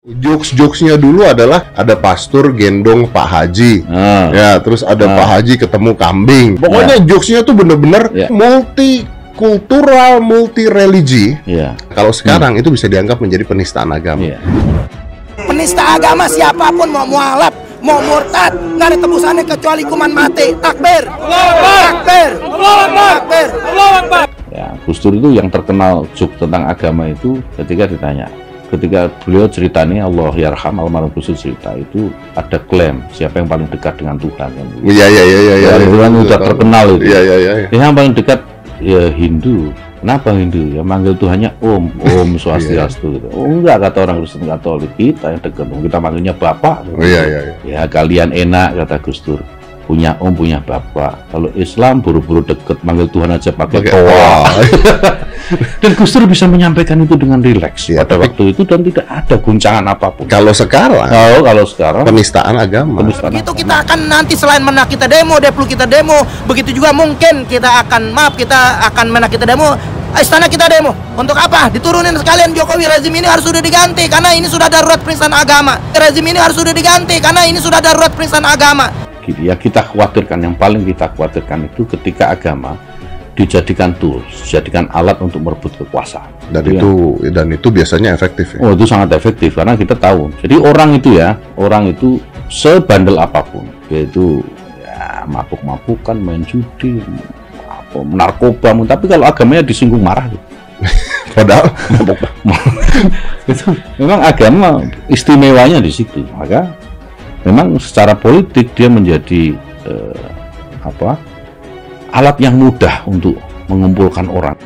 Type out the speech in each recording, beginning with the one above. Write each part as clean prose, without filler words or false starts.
Jokes-jokesnya dulu adalah ada pastor gendong Pak Haji, ya, terus ada Pak Haji ketemu kambing. Pokoknya jokesnya tuh bener-bener multikultural, multi religi. Kalau sekarang itu bisa dianggap menjadi penistaan agama. Penista agama siapapun, mau mualaf, mau murtad, nggak ada tebusannya kecuali hukuman mati. Takbir, takbir, takbir. Ya, Gus Dur itu yang terkenal joke tentang agama itu ketika beliau ceritanya Allah yarham almarhum Gus Dur cerita itu ada klaim siapa yang paling dekat dengan Tuhan kan. Iya. Tuhan udah terkenal itu. Iya. Yang paling dekat ya Hindu. Kenapa Hindu? Ya manggil Tuhannya Om Swastiastu gitu. Oh enggak, kata orang Kristen Katolik, kita yang dekat, kita manggilnya Bapak. Iya. Ya kalian enak, kata Gus Dur. Punya Om, punya Bapak. Kalau Islam buru-buru deket, manggil Tuhan aja pakai toa. Dan Gus Dur bisa menyampaikan itu dengan rileks pada waktu itu dan tidak ada guncangan apapun. Kalau sekarang penistaan agama. Itu kita akan nanti selain menak kita demo, Deplu kita demo, begitu juga mungkin kita akan menak kita demo, istana kita demo. Untuk apa? Diturunin sekalian Jokowi, rezim ini harus sudah diganti karena ini sudah darurat penistaan agama. Rezim ini harus sudah diganti karena ini sudah darurat penistaan agama. Ya kita khawatirkan, yang paling kita khawatirkan itu ketika agama dijadikan tools, dijadikan alat untuk merebut kekuasaan. Dan itu biasanya efektif. Ya? Oh, itu sangat efektif karena kita tahu. Jadi orang itu sebandel apapun, yaitu ya mabuk-mabukan, main judi, narkoba, tapi kalau agamanya disinggung marah. Padahal itu memang agama istimewanya di situ. Maka memang secara politik dia menjadi alat yang mudah untuk mengumpulkan orang.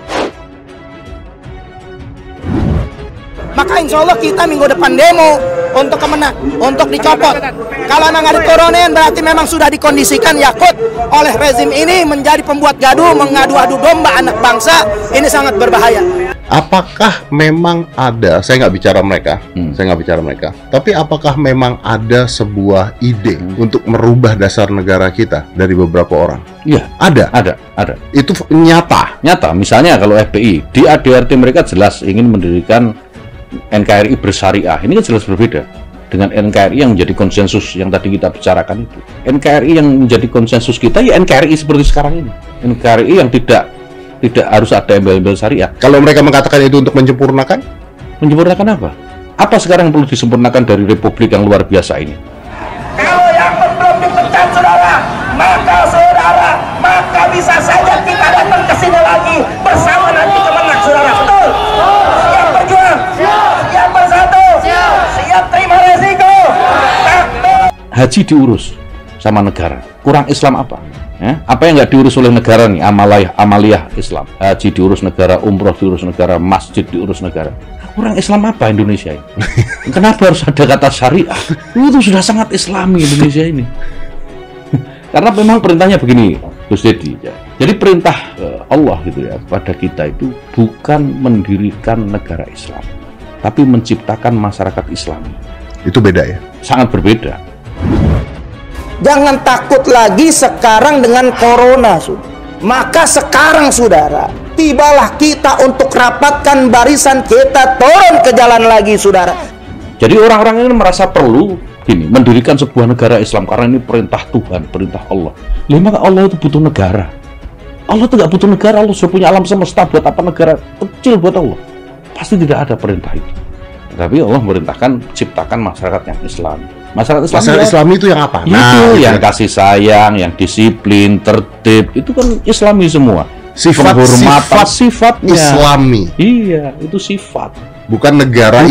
Maka insya Allah kita minggu depan demo untuk kemenang, untuk dicopot. Kalau memang ada turunin berarti memang sudah dikondisikan Yakut oleh rezim ini menjadi pembuat gaduh, mengadu-adu domba anak bangsa. Ini sangat berbahaya. Apakah memang ada, saya nggak bicara mereka, tapi apakah memang ada sebuah ide untuk merubah dasar negara kita dari beberapa orang? Iya, ada. Itu nyata. Misalnya kalau FPI di ADRT mereka jelas ingin mendirikan NKRI bersyariah. Ini kan jelas berbeda dengan NKRI yang menjadi konsensus yang tadi kita bicarakan itu. NKRI yang menjadi konsensus kita ya NKRI seperti sekarang ini. NKRI yang tidak harus ada embel-embel syariah. Kalau mereka mengatakan itu untuk menyempurnakan apa? Apa sekarang yang perlu disempurnakan dari republik yang luar biasa ini? Kalau yang belum dipecat maka bisa saja kita datang ke sini lagi bersama nanti kemenang, saudara. Betul? Siap berjuang, siap bersatu, siap terima resiko. Haji diurus sama negara. Kurang Islam apa? Apa yang nggak diurus oleh negara nih? Amaliyah Islam. Haji diurus negara, umroh diurus negara, masjid diurus negara. Kurang Islam apa Indonesia ini? Kenapa harus ada kata syariah? Itu sudah sangat Islami Indonesia ini. Karena memang perintahnya begini, Gus Dedi. Jadi perintah Allah gitu ya kepada kita itu bukan mendirikan negara Islam, tapi menciptakan masyarakat Islami. Itu beda ya? Sangat berbeda. Jangan takut lagi sekarang dengan corona. Maka sekarang saudara, tibalah kita untuk rapatkan barisan, kita turun ke jalan lagi saudara. Jadi orang-orang ini merasa perlu mendirikan sebuah negara Islam karena ini perintah Tuhan, perintah Allah. Maka Allah itu butuh negara. Allah itu nggak butuh negara, Allah sudah punya alam semesta. Buat apa negara kecil buat Allah? Pasti tidak ada perintah itu. Tapi Allah merintahkan ciptakan masyarakat yang Islam. Masyarakat Islam itu yang apa? Yang kasih sayang, yang disiplin, tertib, itu kan Islami semua. Sifatnya Islami. Iya, itu sifat. Bukan negara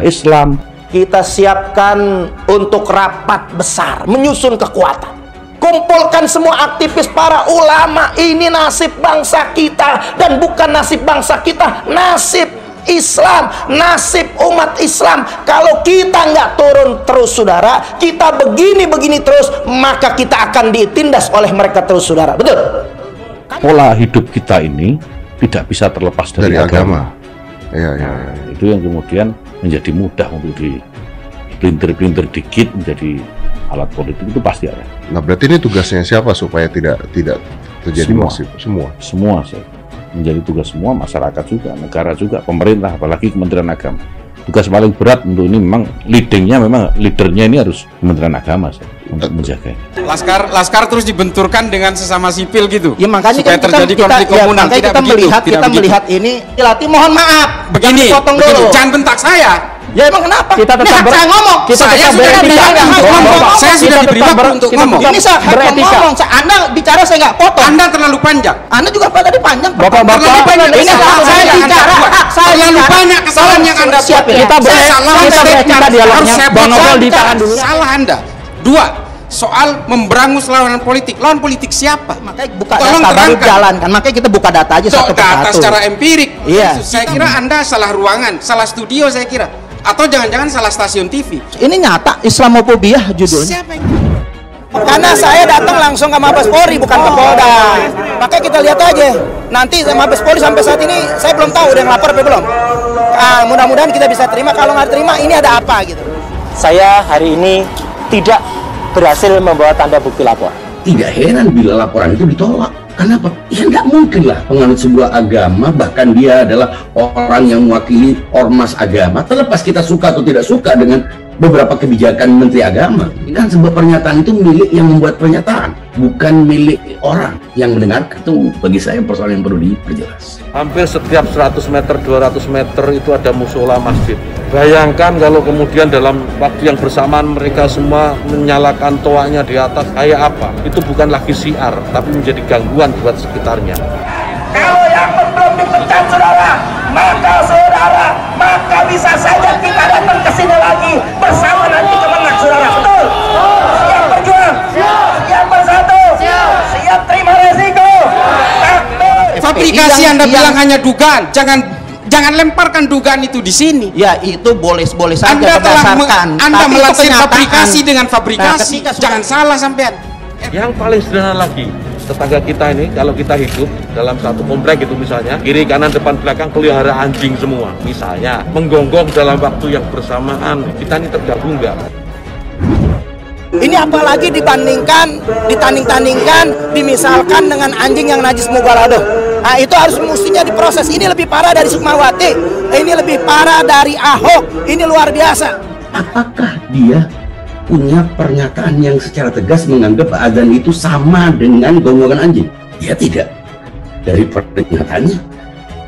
Islam. Kita siapkan untuk rapat besar, menyusun kekuatan. Kumpulkan semua aktivis, para ulama. Ini nasib bangsa kita, dan bukan nasib bangsa kita, nasib Islam, nasib umat Islam. Kalau kita nggak turun terus saudara, kita begini terus, maka kita akan ditindas oleh mereka terus saudara. Betul? Pola hidup kita ini tidak bisa terlepas dari agama. Iya. Itu yang kemudian menjadi mudah untuk dipelintir dikit menjadi alat politik, itu pasti ada. Nah berarti ini tugasnya siapa supaya tidak terjadi masif? Semua menjadi tugas semua, masyarakat juga, negara juga, pemerintah, apalagi Kementerian Agama. tugas paling berat untuk ini memang leadernya ini harus Kementerian Agama untuk menjaga. Laskar terus dibenturkan dengan sesama sipil gitu. Ya makanya supaya terjadi konflik komunal. Makanya kita melihat ini. Dilatih, mohon maaf. Begini, jangan bentak saya. Ya emang kenapa? Kita tetap saya ngomong. Saya sudah diberi hak untuk ngomong. Ini saya ngomong. Anda bicara saya nggak potong. Anda terlalu panjang. Anda juga tadi panjang. Terlalu banyak ini saya bicara. Terlalu banyak kesalahan yang Anda buat. Kita beretika dialognya. Bang Novel ditahan dulu. Salah Anda. Dua, soal memberangus lawan politik. Lawan politik siapa? Makanya buka data baru jalankan. Makanya kita buka data aja satu persatu. Data secara empirik. Iya. Saya kira Anda salah ruangan, salah studio saya kira. Atau jangan-jangan salah stasiun TV. Ini nyata Islamophobia judulnya. Siapa yang... Karena saya datang langsung ke Mabes Polri bukan ke Polda. Makanya kita lihat aja. Nanti Mabes Polri sampai saat ini saya belum tahu udah ngelapor apa belum. Mudah-mudahan kita bisa terima. Kalau nggak terima ini ada apa gitu. Saya hari ini tidak berhasil membawa tanda bukti lapor. Tidak heran bila laporan itu ditolak. Kenapa? Ya nggak mungkin lah penganut sebuah agama, bahkan dia adalah orang yang mewakili ormas agama, terlepas kita suka atau tidak suka dengan beberapa kebijakan Menteri Agama. Kan sebuah pernyataan itu milik yang membuat pernyataan, bukan milik orang yang mendengarkan. Itu bagi saya persoalan yang perlu diperjelas. Hampir setiap 100 meter, 200 meter itu ada musola masjid. Bayangkan kalau kemudian dalam waktu yang bersamaan mereka semua menyalakan toanya di atas, kayak apa? Itu bukan lagi syiar, tapi menjadi gangguan buat sekitarnya. Kalau yang belum dipecat saudara, maka bisa saja kita datang ke sini lagi bersama nanti Kemenang saudara. Betul? Siap berjuang? Siap bersatu? Siap terima resiko? Fabrikasi Anda bilang hanya dugaan, jangan lemparkan dugaan itu di sini. Ya itu boleh saja berdasarkan. Anda melansir fabrikasi dengan fabrikasi. Jangan salah sampean. Yang paling sederhana lagi, tetangga kita ini kalau kita hidup dalam satu komplek itu misalnya, kiri kanan depan belakang pelihara anjing semua misalnya, menggonggong dalam waktu yang bersamaan, kita ini tergabung nggak? Ini apalagi ditanding-tandingkan, dimisalkan dengan anjing yang najis mughaladzah. Nah itu harus mestinya diproses. Ini lebih parah dari Sukmawati, ini lebih parah dari Ahok, ini luar biasa. Apakah dia punya pernyataan yang secara tegas menganggap azan itu sama dengan gonggongan anjing? Ya tidak. Dari pernyataannya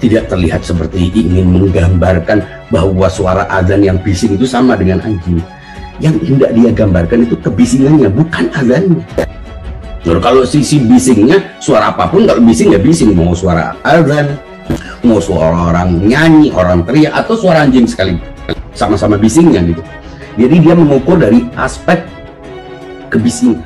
tidak terlihat seperti ingin menggambarkan bahwa suara azan yang bising itu sama dengan anjing. Yang hendak dia gambarkan itu kebisingannya, bukan azannya. Kalau sisi bisingnya, suara apapun, kalau bising ya bising, mau suara azan, mau suara orang nyanyi, orang teriak, atau suara anjing sekali, sama-sama bisingnya gitu. Jadi dia mengukur dari aspek kebisingan.